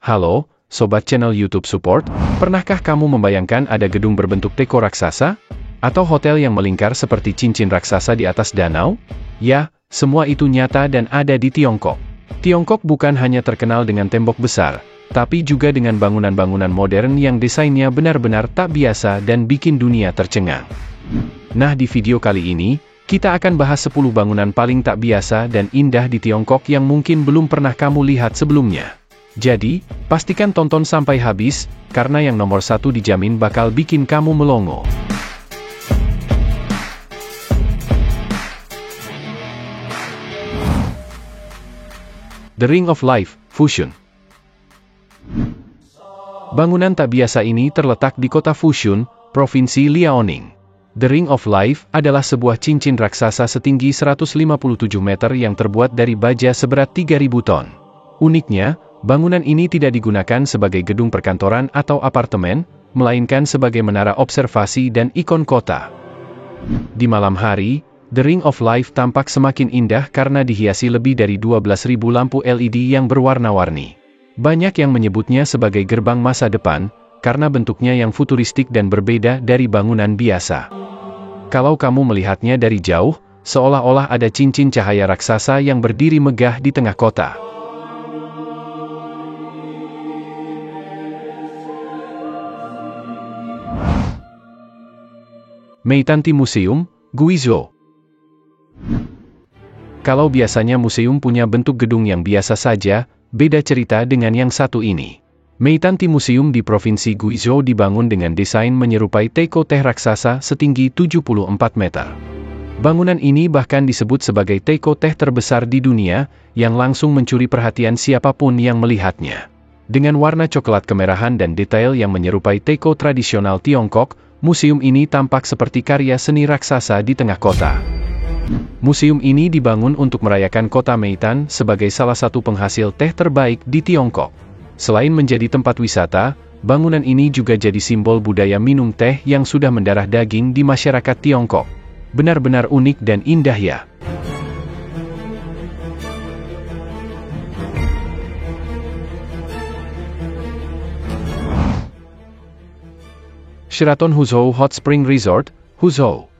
Halo, Sobat channel YouTube Support, pernahkah kamu membayangkan ada gedung berbentuk teko raksasa? Atau hotel yang melingkar seperti cincin raksasa di atas danau? Ya, semua itu nyata dan ada di Tiongkok. Tiongkok bukan hanya terkenal dengan tembok besar, tapi juga dengan bangunan-bangunan modern yang desainnya benar-benar tak biasa dan bikin dunia tercengang. Nah, di video kali ini, kita akan bahas 10 bangunan paling tak biasa dan indah di Tiongkok yang mungkin belum pernah kamu lihat sebelumnya. Jadi, pastikan tonton sampai habis, karena yang nomor 1 dijamin bakal bikin kamu melongo. The Ring of Life, Fushun. Bangunan tak biasa ini terletak di kota Fushun, Provinsi Liaoning. The Ring of Life adalah sebuah cincin raksasa setinggi 157 meter yang terbuat dari baja seberat 3.000 ton. Uniknya, bangunan ini tidak digunakan sebagai gedung perkantoran atau apartemen, melainkan sebagai menara observasi dan ikon kota. Di malam hari, The Ring of Life tampak semakin indah karena dihiasi lebih dari 12.000 lampu LED yang berwarna-warni. Banyak yang menyebutnya sebagai gerbang masa depan, karena bentuknya yang futuristik dan berbeda dari bangunan biasa. Kalau kamu melihatnya dari jauh, seolah-olah ada cincin cahaya raksasa yang berdiri megah di tengah kota. Meitanti Museum, Guizhou. Kalau biasanya museum punya bentuk gedung yang biasa saja, beda cerita dengan yang satu ini. Meitanti Museum di Provinsi Guizhou dibangun dengan desain menyerupai teko teh raksasa setinggi 74 meter. Bangunan ini bahkan disebut sebagai teko teh terbesar di dunia, yang langsung mencuri perhatian siapapun yang melihatnya. Dengan warna coklat kemerahan dan detail yang menyerupai teko tradisional Tiongkok, museum ini tampak seperti karya seni raksasa di tengah kota. Museum ini dibangun untuk merayakan kota Meitan sebagai salah satu penghasil teh terbaik di Tiongkok. Selain menjadi tempat wisata, bangunan ini juga jadi simbol budaya minum teh yang sudah mendarah daging di masyarakat Tiongkok. Benar-benar unik dan indah ya. Sheraton Huzhou Hot Spring Resort, Huzhou.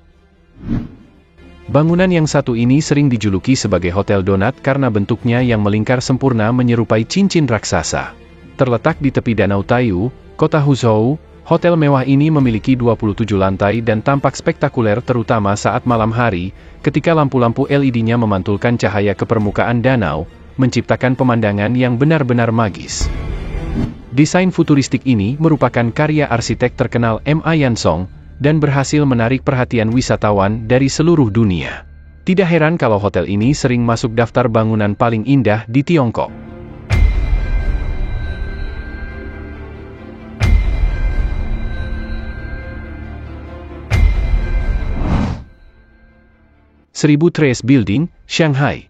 Bangunan yang satu ini sering dijuluki sebagai Hotel Donat karena bentuknya yang melingkar sempurna menyerupai cincin raksasa. Terletak di tepi Danau Taiyu, kota Huzhou, hotel mewah ini memiliki 27 lantai dan tampak spektakuler terutama saat malam hari, ketika lampu-lampu LED-nya memantulkan cahaya ke permukaan danau, menciptakan pemandangan yang benar-benar magis. Desain futuristik ini merupakan karya arsitek terkenal Ma Yansong, dan berhasil menarik perhatian wisatawan dari seluruh dunia. Tidak heran kalau hotel ini sering masuk daftar bangunan paling indah di Tiongkok. Seribu Trace Building, Shanghai.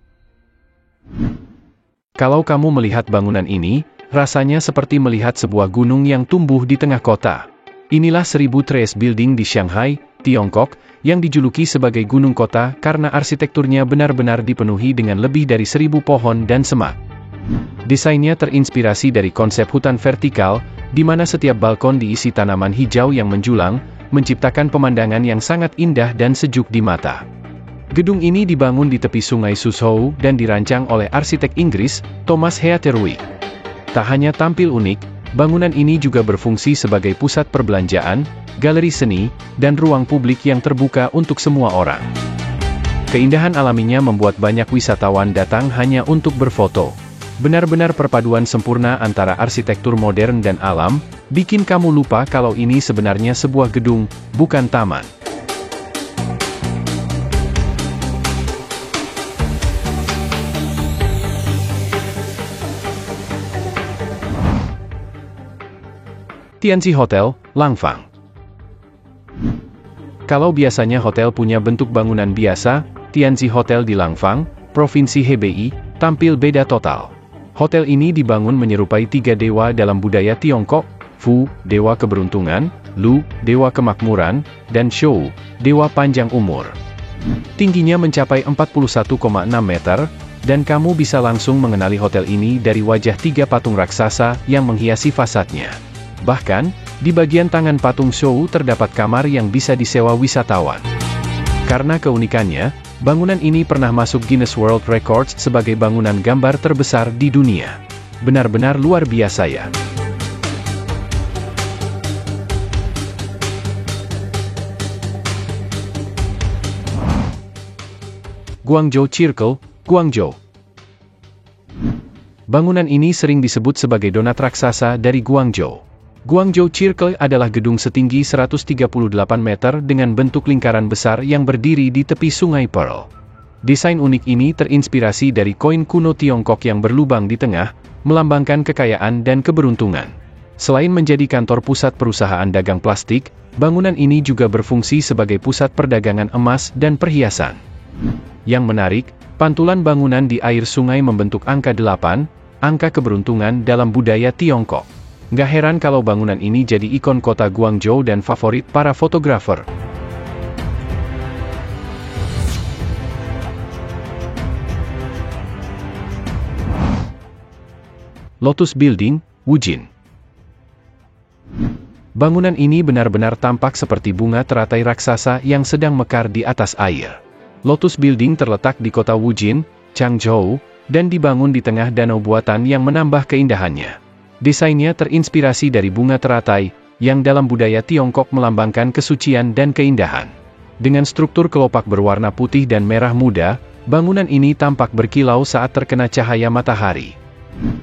Kalau kamu melihat bangunan ini, rasanya seperti melihat sebuah gunung yang tumbuh di tengah kota. Inilah Seribu Trace Building di Shanghai, Tiongkok, yang dijuluki sebagai gunung kota karena arsitekturnya benar-benar dipenuhi dengan lebih dari 1.000 pohon dan semak. Desainnya terinspirasi dari konsep hutan vertikal, di mana setiap balkon diisi tanaman hijau yang menjulang, menciptakan pemandangan yang sangat indah dan sejuk di mata. Gedung ini dibangun di tepi sungai Suzhou dan dirancang oleh arsitek Inggris, Thomas Heatherwick. Tak hanya tampil unik, bangunan ini juga berfungsi sebagai pusat perbelanjaan, galeri seni, dan ruang publik yang terbuka untuk semua orang. Keindahan alaminya membuat banyak wisatawan datang hanya untuk berfoto. Benar-benar perpaduan sempurna antara arsitektur modern dan alam, bikin kamu lupa kalau ini sebenarnya sebuah gedung, bukan taman. Tianzi Hotel, Langfang. Kalau biasanya hotel punya bentuk bangunan biasa, Tianzi Hotel di Langfang, Provinsi Hebei, tampil beda total. Hotel ini dibangun menyerupai 3 dewa dalam budaya Tiongkok, Fu, dewa keberuntungan, Lu, dewa kemakmuran, dan Shou, dewa panjang umur. Tingginya mencapai 41,6 meter, dan kamu bisa langsung mengenali hotel ini dari wajah 3 patung raksasa yang menghiasi fasadnya. Bahkan, di bagian tangan patung Shou terdapat kamar yang bisa disewa wisatawan. Karena keunikannya, bangunan ini pernah masuk Guinness World Records sebagai bangunan gambar terbesar di dunia. Benar-benar luar biasa ya. Guangzhou Circle, Guangzhou. Bangunan ini sering disebut sebagai donat raksasa dari Guangzhou. Guangzhou Circle adalah gedung setinggi 138 meter dengan bentuk lingkaran besar yang berdiri di tepi Sungai Pearl. Desain unik ini terinspirasi dari koin kuno Tiongkok yang berlubang di tengah, melambangkan kekayaan dan keberuntungan. Selain menjadi kantor pusat perusahaan dagang plastik, bangunan ini juga berfungsi sebagai pusat perdagangan emas dan perhiasan. Yang menarik, pantulan bangunan di air sungai membentuk angka 8, angka keberuntungan dalam budaya Tiongkok. Nggak heran kalau bangunan ini jadi ikon kota Guangzhou dan favorit para fotografer. Lotus Building, Wujin. Bangunan ini benar-benar tampak seperti bunga teratai raksasa yang sedang mekar di atas air. Lotus Building terletak di kota Wujin, Changzhou, dan dibangun di tengah danau buatan yang menambah keindahannya. Desainnya terinspirasi dari bunga teratai, yang dalam budaya Tiongkok melambangkan kesucian dan keindahan. Dengan struktur kelopak berwarna putih dan merah muda, bangunan ini tampak berkilau saat terkena cahaya matahari.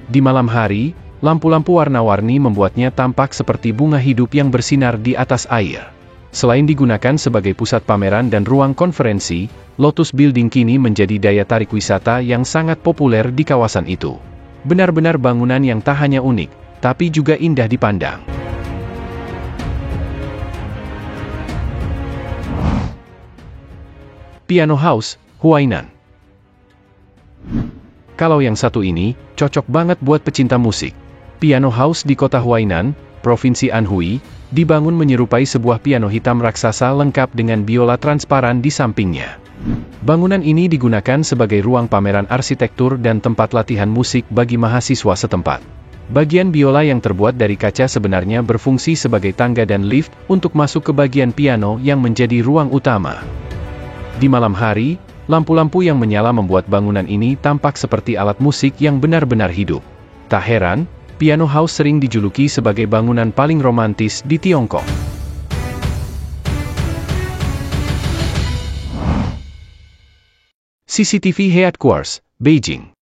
Di malam hari, lampu-lampu warna-warni membuatnya tampak seperti bunga hidup yang bersinar di atas air. Selain digunakan sebagai pusat pameran dan ruang konferensi, Lotus Building kini menjadi daya tarik wisata yang sangat populer di kawasan itu. Benar-benar bangunan yang tak hanya unik, tapi juga indah dipandang. Piano House, Huainan. Kalau yang satu ini, cocok banget buat pecinta musik. Piano House di kota Huainan, Provinsi Anhui, dibangun menyerupai sebuah piano hitam raksasa lengkap dengan biola transparan di sampingnya. Bangunan ini digunakan sebagai ruang pameran arsitektur dan tempat latihan musik bagi mahasiswa setempat. Bagian biola yang terbuat dari kaca sebenarnya berfungsi sebagai tangga dan lift untuk masuk ke bagian piano yang menjadi ruang utama. Di malam hari, lampu-lampu yang menyala membuat bangunan ini tampak seperti alat musik yang benar-benar hidup. Tak heran, Piano House sering dijuluki sebagai bangunan paling romantis di Tiongkok. CCTV Headquarters, Beijing.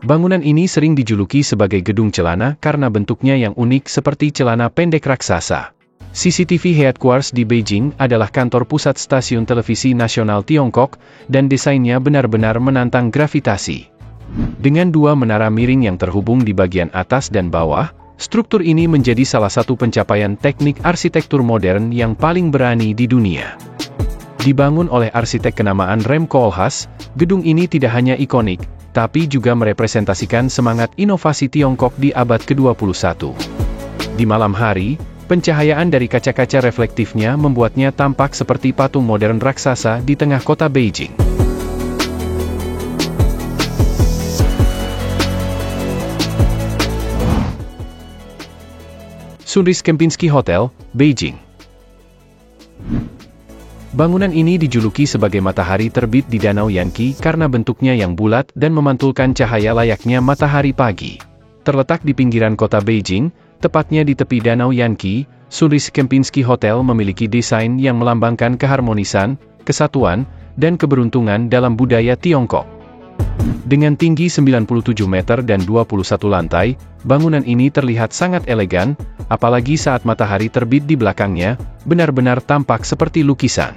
Bangunan ini sering dijuluki sebagai gedung celana karena bentuknya yang unik seperti celana pendek raksasa. CCTV Headquarters di Beijing adalah kantor pusat stasiun televisi nasional Tiongkok, dan desainnya benar-benar menantang gravitasi. Dengan 2 menara miring yang terhubung di bagian atas dan bawah, struktur ini menjadi salah satu pencapaian teknik arsitektur modern yang paling berani di dunia. Dibangun oleh arsitek kenamaan Rem Koolhaas, gedung ini tidak hanya ikonik, tapi juga merepresentasikan semangat inovasi Tiongkok di abad ke-21. Di malam hari, pencahayaan dari kaca-kaca reflektifnya membuatnya tampak seperti patung modern raksasa di tengah kota Beijing. Sunrise Kempinski Hotel, Beijing. Bangunan ini dijuluki sebagai matahari terbit di Danau Yanqi karena bentuknya yang bulat dan memantulkan cahaya layaknya matahari pagi. Terletak di pinggiran kota Beijing, tepatnya di tepi Danau Yanqi, Sunrise Kempinski Hotel memiliki desain yang melambangkan keharmonisan, kesatuan, dan keberuntungan dalam budaya Tiongkok. Dengan tinggi 97 meter dan 21 lantai, bangunan ini terlihat sangat elegan, apalagi saat matahari terbit di belakangnya, benar-benar tampak seperti lukisan.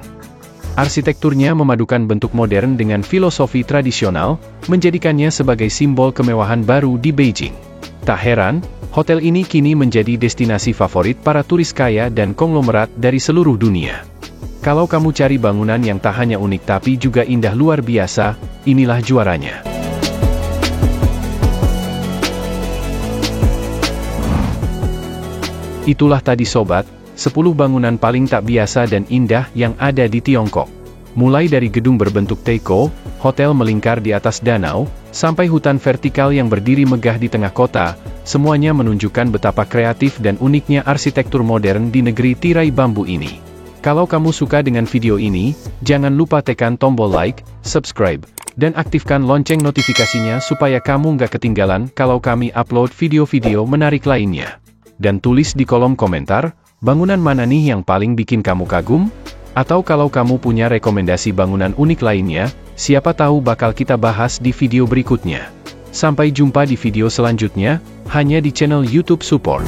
Arsitekturnya memadukan bentuk modern dengan filosofi tradisional, menjadikannya sebagai simbol kemewahan baru di Beijing. Tak heran, hotel ini kini menjadi destinasi favorit para turis kaya dan konglomerat dari seluruh dunia. Kalau kamu cari bangunan yang tak hanya unik tapi juga indah luar biasa, inilah juaranya. Itulah tadi sobat, 10 bangunan paling tak biasa dan indah yang ada di Tiongkok. Mulai dari gedung berbentuk teko, hotel melingkar di atas danau, sampai hutan vertikal yang berdiri megah di tengah kota, semuanya menunjukkan betapa kreatif dan uniknya arsitektur modern di negeri tirai bambu ini. Kalau kamu suka dengan video ini, jangan lupa tekan tombol like, subscribe, dan aktifkan lonceng notifikasinya supaya kamu nggak ketinggalan kalau kami upload video-video menarik lainnya. Dan tulis di kolom komentar, bangunan mana nih yang paling bikin kamu kagum? Atau kalau kamu punya rekomendasi bangunan unik lainnya, siapa tahu bakal kita bahas di video berikutnya. Sampai jumpa di video selanjutnya, hanya di channel YouTube Support.